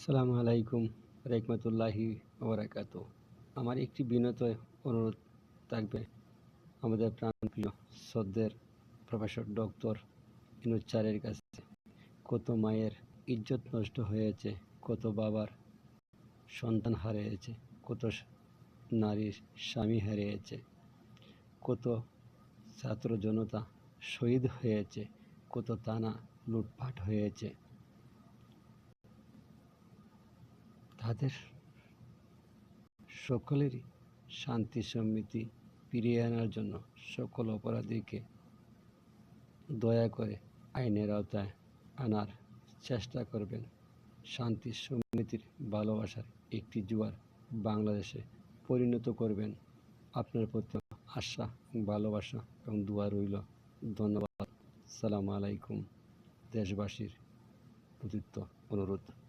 আসসালামু আলাইকুম রহমতুল্লাহি ওবরাকাতু। আমার একটি বিনত অনুরোধ থাকবে আমাদের প্রাণপ্রিয় শ্রদ্ধের প্রফেসর ডক্টর ইনুস স্যারের কাছে। কত মায়ের ইজ্জত নষ্ট হয়েছে, কত বাবার সন্তান হারিয়েছে, কত নারীর স্বামী হারিয়েছে, কত ছাত্র জনতা শহীদ হয়েছে, কত থানা লুটপাট হয়েছে। তাদের সকলেরই শান্তি সম্মতি ফিরিয়ে আনার জন্য সকল অপরাধীকে দয়া করে আইনের আওতায় আনার চেষ্টা করবেন। শান্তি সম্মতির ভালোবাসার একটি জোয়ার বাংলাদেশে পরিণত করবেন। আপনার প্রতি আশা, ভালোবাসা এবং দোয়া রইল। ধন্যবাদ। আসসালামু আলাইকুম। দেশবাসীর প্রতি অনুরোধ।